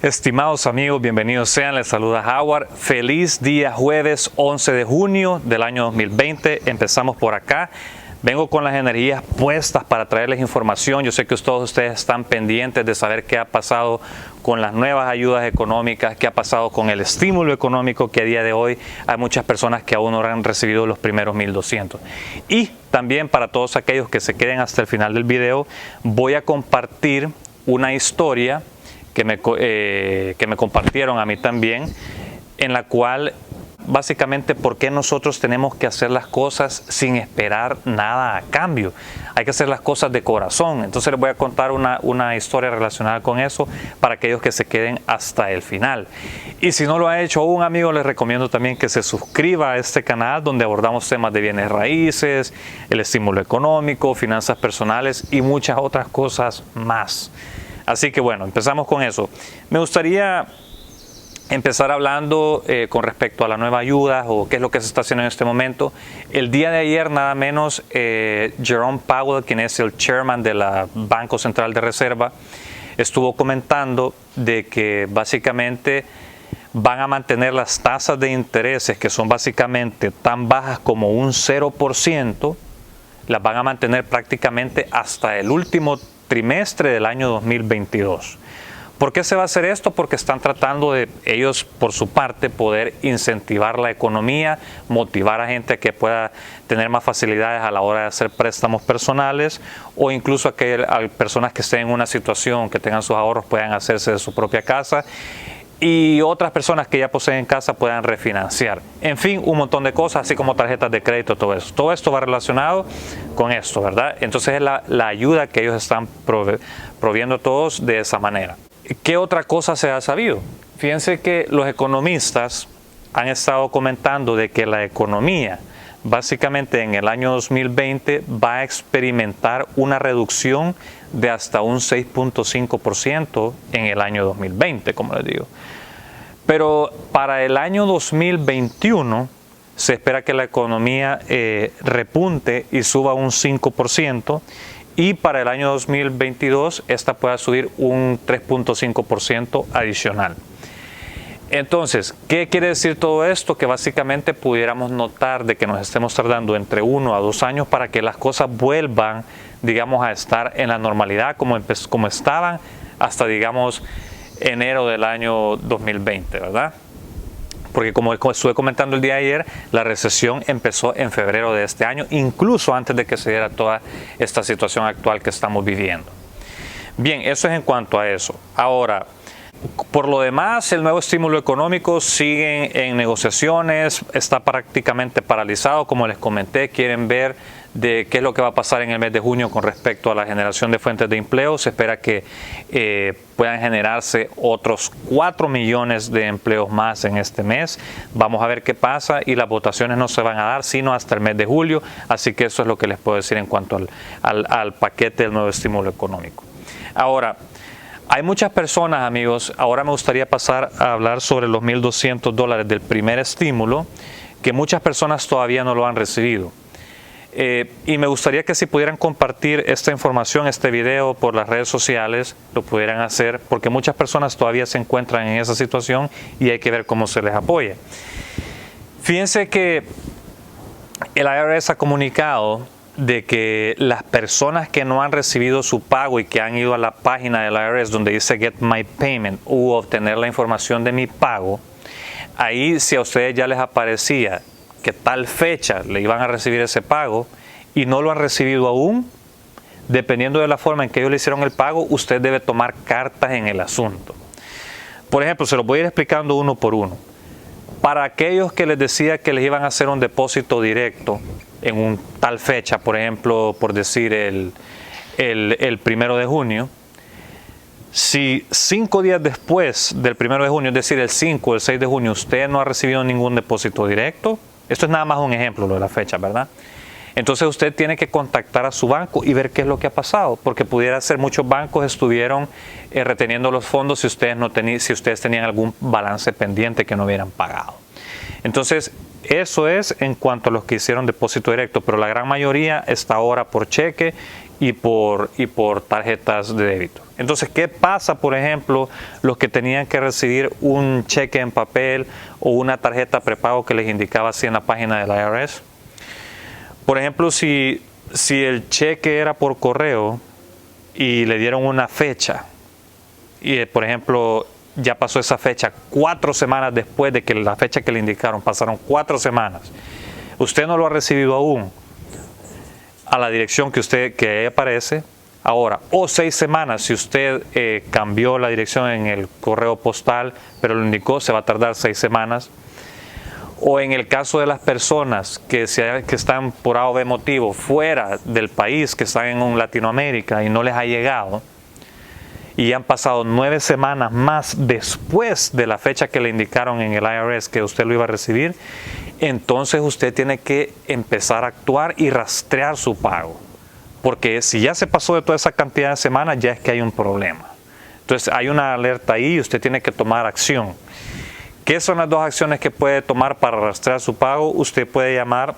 Estimados amigos, bienvenidos sean, les saluda Howard. Feliz día jueves 11 de junio del año 2020. Empezamos por acá. Vengo con las energías puestas para traerles información. Yo sé que todos ustedes están pendientes de saber qué ha pasado con las nuevas ayudas económicas, qué ha pasado con el estímulo económico, que a día de hoy hay muchas personas que aún no han recibido los primeros 1,200. Y también para todos aquellos que se queden hasta el final del video, voy a compartir una historia que me compartieron a mí también, en la cual básicamente por qué nosotros tenemos que hacer las cosas sin esperar nada a cambio. Hay que hacer las cosas de corazón. Entonces les voy a contar una historia relacionada con eso para aquellos que se queden hasta el final. Y si no lo ha hecho aún, amigo, les recomiendo también que se suscriba a este canal donde abordamos temas de bienes raíces, el estímulo económico, finanzas personales y muchas otras cosas más. Así que bueno, empezamos con eso. Me gustaría empezar hablando con respecto a la nueva ayuda o qué es lo que se está haciendo en este momento. El día de ayer, nada menos, Jerome Powell, quien es el chairman del Banco Central de Reserva, estuvo comentando de que básicamente van a mantener las tasas de intereses, que son básicamente tan bajas como un 0%, las van a mantener prácticamente hasta el último trimestre del año 2022. ¿Por qué se va a hacer esto? Porque están tratando de ellos, por su parte, poder incentivar la economía, motivar a gente que pueda tener más facilidades a la hora de hacer préstamos personales o incluso a personas que estén en una situación, que tengan sus ahorros, puedan hacerse de su propia casa y otras personas que ya poseen casa puedan refinanciar. En fin, un montón de cosas, así como tarjetas de crédito, todo eso. Todo esto va relacionado con esto, ¿verdad? Entonces es la ayuda que ellos están proviendo a todos de esa manera. ¿Qué otra cosa se ha sabido? Fíjense que los economistas han estado comentando de que la economía básicamente en el año 2020 va a experimentar una reducción de hasta un 6.5% en el año 2020, como les digo. Pero para el año 2021 se espera que la economía repunte y suba un 5%. Y para el año 2022 esta pueda subir un 3.5% adicional. Entonces, ¿qué quiere decir todo esto? Que básicamente pudiéramos notar de que nos estemos tardando entre 1 a 2 años para que las cosas vuelvan, digamos, a estar en la normalidad como estaban hasta, digamos, enero del año 2020, ¿verdad? Porque como estuve comentando el día de ayer, la recesión empezó en febrero de este año, incluso antes de que se diera toda esta situación actual que estamos viviendo. Bien, eso es en cuanto a eso. Ahora, por lo demás, el nuevo estímulo económico sigue en negociaciones, está prácticamente paralizado, como les comenté. Quieren ver de qué es lo que va a pasar en el mes de junio con respecto a la generación de fuentes de empleo. Se espera que puedan generarse otros 4 millones de empleos más en este mes. Vamos a ver qué pasa y las votaciones no se van a dar sino hasta el mes de julio. Así que eso es lo que les puedo decir en cuanto al paquete del nuevo estímulo económico. Ahora, hay muchas personas, amigos, ahora me gustaría pasar a hablar sobre los $1,200 del primer estímulo, que muchas personas todavía no lo han recibido. Y me gustaría que si pudieran compartir esta información, este video por las redes sociales, lo pudieran hacer, porque muchas personas todavía se encuentran en esa situación y hay que ver cómo se les apoya. Fíjense que el IRS ha comunicado de que las personas que no han recibido su pago y que han ido a la página del IRS donde dice Get My Payment u obtener la información de mi pago, ahí si a ustedes ya les aparecía que tal fecha le iban a recibir ese pago y no lo han recibido aún, dependiendo de la forma en que ellos le hicieron el pago, usted debe tomar cartas en el asunto. Por ejemplo, se los voy a ir explicando uno por uno. Para aquellos que les decía que les iban a hacer un depósito directo en un tal fecha, por ejemplo, por decir el 1 de junio, si 5 días después del 1 de junio, es decir, el 5 o el 6 de junio, usted no ha recibido ningún depósito directo, esto es nada más un ejemplo, lo de la fecha, ¿verdad? Entonces usted tiene que contactar a su banco y ver qué es lo que ha pasado, porque pudiera ser muchos bancos estuvieron reteniendo los fondos si ustedes tenían algún balance pendiente que no hubieran pagado. Entonces, eso es en cuanto a los que hicieron depósito directo, pero la gran mayoría está ahora por cheque y por tarjetas de débito. Entonces, ¿qué pasa, por ejemplo, los que tenían que recibir un cheque en papel o una tarjeta prepago que les indicaba así en la página del IRS? Por ejemplo, si el cheque era por correo y le dieron una fecha, y por ejemplo, ya pasó esa fecha 4 semanas después de que la fecha que le indicaron, pasaron 4 semanas, usted no lo ha recibido aún a la dirección que ahí aparece ahora, o 6 semanas si usted cambió la dirección en el correo postal, pero lo indicó, se va a tardar 6 semanas. O en el caso de las personas que están por A o B motivo fuera del país, que están en Latinoamérica y no les ha llegado, y han pasado 9 semanas más después de la fecha que le indicaron en el IRS que usted lo iba a recibir, entonces usted tiene que empezar a actuar y rastrear su pago. Porque si ya se pasó de toda esa cantidad de semanas, ya es que hay un problema. Entonces hay una alerta ahí y usted tiene que tomar acción. ¿Qué son las 2 acciones que puede tomar para rastrear su pago? Usted puede llamar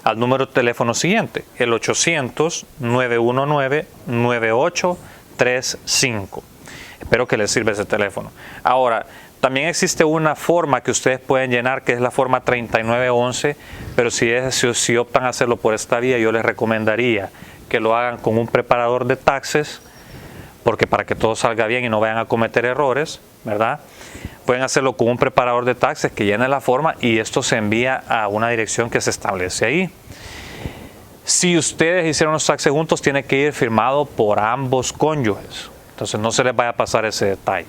al número de teléfono siguiente, el 800-919-9835. Espero que les sirva ese teléfono. Ahora, también existe una forma que ustedes pueden llenar, que es la forma 3911, pero si optan a hacerlo por esta vía, yo les recomendaría que lo hagan con un preparador de taxes, porque para que todo salga bien y no vayan a cometer errores, ¿verdad? Pueden hacerlo con un preparador de taxes que llene la forma y esto se envía a una dirección que se establece ahí. Si ustedes hicieron los taxes juntos, tiene que ir firmado por ambos cónyuges. Entonces no se les vaya a pasar ese detalle.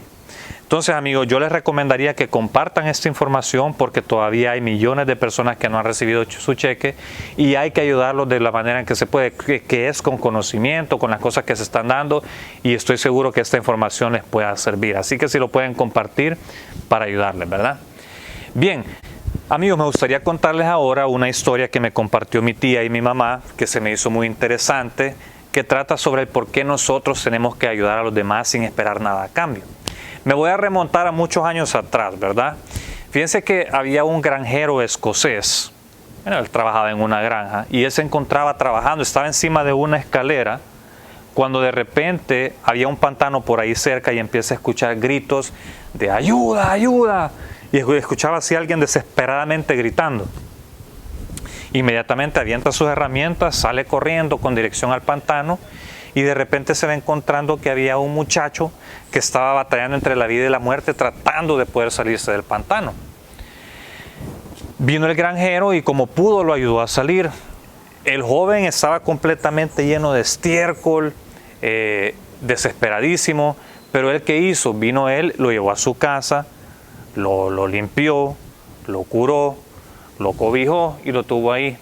Entonces, amigos, yo les recomendaría que compartan esta información porque todavía hay millones de personas que no han recibido su cheque y hay que ayudarlos de la manera en que se puede, que es con conocimiento, con las cosas que se están dando, y estoy seguro que esta información les pueda servir. Así que si lo pueden compartir para ayudarles, ¿verdad? Bien, amigos, me gustaría contarles ahora una historia que me compartió mi tía y mi mamá, que se me hizo muy interesante, que trata sobre el por qué nosotros tenemos que ayudar a los demás sin esperar nada a cambio. Me voy a remontar a muchos años atrás, ¿verdad? Fíjense que había un granjero escocés. Bueno, él trabajaba en una granja y él se encontraba trabajando, estaba encima de una escalera, cuando de repente había un pantano por ahí cerca y empieza a escuchar gritos de ¡ayuda, ayuda! Y escuchaba así a alguien desesperadamente gritando. Inmediatamente avienta sus herramientas, sale corriendo con dirección al pantano y de repente se va encontrando que había un muchacho que estaba batallando entre la vida y la muerte tratando de poder salirse del pantano. Vino el granjero y como pudo lo ayudó a salir. El joven estaba completamente lleno de estiércol, desesperadísimo, pero él, ¿qué hizo? Vino él, lo llevó a su casa, lo limpió, lo curó, lo cobijó y lo tuvo ahí.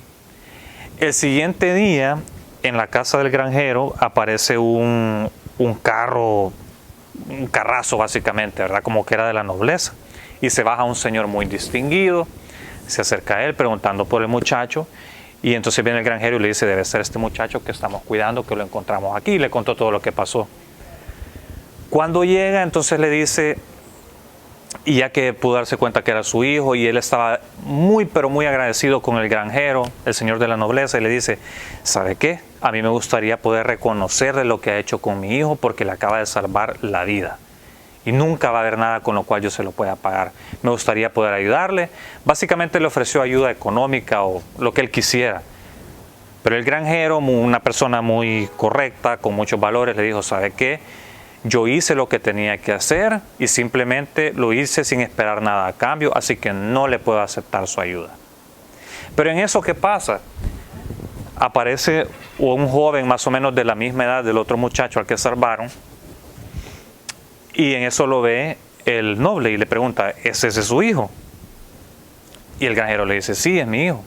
El siguiente día, en la casa del granjero, aparece un carro, un carrazo básicamente, ¿verdad? Como que era de la nobleza. Y se baja un señor muy distinguido, se acerca a él preguntando por el muchacho. Y entonces viene el granjero y le dice, debe ser este muchacho que estamos cuidando, que lo encontramos aquí. Y le contó todo lo que pasó. Cuando llega, entonces le dice, y ya que pudo darse cuenta que era su hijo, y él estaba muy, pero muy agradecido con el granjero, el señor de la nobleza, y le dice, ¿sabe qué? A mí me gustaría poder reconocerle lo que ha hecho con mi hijo porque le acaba de salvar la vida. Y nunca va a haber nada con lo cual yo se lo pueda pagar. Me gustaría poder ayudarle. Básicamente le ofreció ayuda económica o lo que él quisiera. Pero el granjero, una persona muy correcta, con muchos valores, le dijo, ¿sabe qué? Yo hice lo que tenía que hacer y simplemente lo hice sin esperar nada a cambio, así que no le puedo aceptar su ayuda. Pero en eso, ¿qué pasa? Aparece un joven más o menos de la misma edad del otro muchacho al que salvaron, y en eso lo ve el noble y le pregunta, ¿es ese su hijo? Y el granjero le dice, sí, es mi hijo.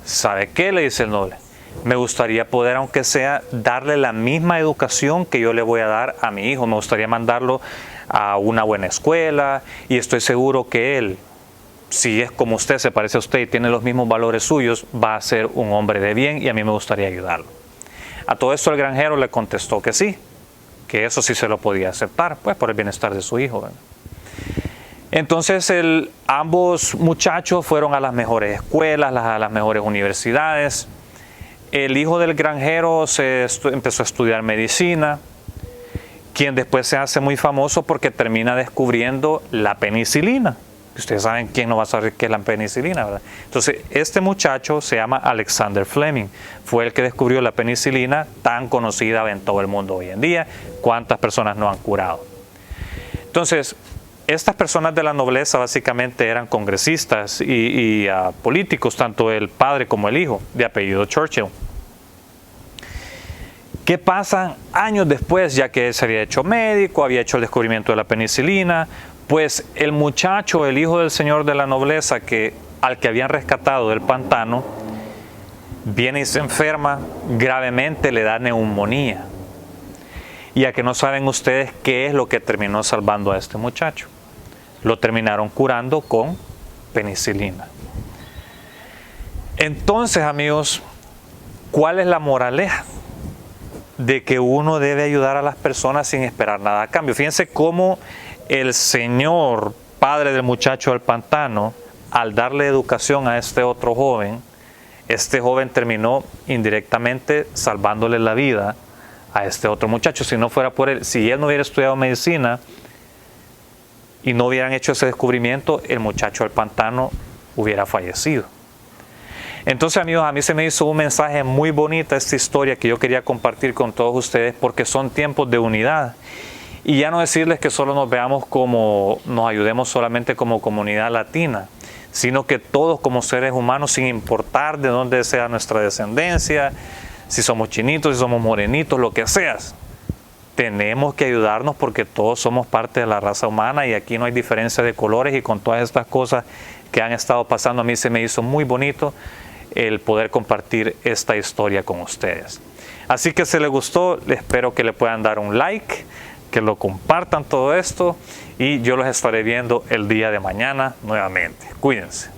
¿Sabe qué? Le dice el noble. Me gustaría poder, aunque sea, darle la misma educación que yo le voy a dar a mi hijo. Me gustaría mandarlo a una buena escuela y estoy seguro que él, si es como usted, se parece a usted y tiene los mismos valores suyos, va a ser un hombre de bien y a mí me gustaría ayudarlo. A todo esto el granjero le contestó que sí, que eso sí se lo podía aceptar, pues por el bienestar de su hijo, ¿verdad? Entonces ambos muchachos fueron a las mejores escuelas, a las mejores universidades. el hijo del granjero empezó a estudiar medicina, quien después se hace muy famoso porque termina descubriendo la penicilina. Ustedes saben quién no va a saber qué es la penicilina, ¿verdad? Entonces, este muchacho se llama Alexander Fleming. Fue el que descubrió la penicilina tan conocida en todo el mundo hoy en día. ¿Cuántas personas no han curado? Entonces, estas personas de la nobleza básicamente eran congresistas y políticos, tanto el padre como el hijo, de apellido Churchill. ¿Qué pasa años después, ya que él se había hecho médico, había hecho el descubrimiento de la penicilina? Pues el muchacho, el hijo del señor de la nobleza, al que habían rescatado del pantano, viene y se enferma gravemente, le da neumonía. Y a que no saben ustedes qué es lo que terminó salvando a este muchacho. Lo terminaron curando con penicilina. Entonces, amigos, ¿cuál es la moraleja? De que uno debe ayudar a las personas sin esperar nada a cambio. Fíjense cómo el señor padre del muchacho del pantano, al darle educación a este otro joven, este joven terminó indirectamente salvándole la vida a este otro muchacho. Si no fuera por él, si él no hubiera estudiado medicina y no hubieran hecho ese descubrimiento, el muchacho del pantano hubiera fallecido. Entonces, amigos, a mí se me hizo un mensaje muy bonito esta historia que yo quería compartir con todos ustedes, porque son tiempos de unidad. Y ya no decirles que solo nos veamos como, nos ayudemos solamente como comunidad latina, sino que todos como seres humanos, sin importar de dónde sea nuestra descendencia, si somos chinitos, si somos morenitos, lo que seas, tenemos que ayudarnos porque todos somos parte de la raza humana y aquí no hay diferencia de colores. Y con todas estas cosas que han estado pasando, a mí se me hizo muy bonito el poder compartir esta historia con ustedes. Así que si les gustó, espero que le puedan dar un like, que lo compartan todo esto y yo los estaré viendo el día de mañana nuevamente. Cuídense.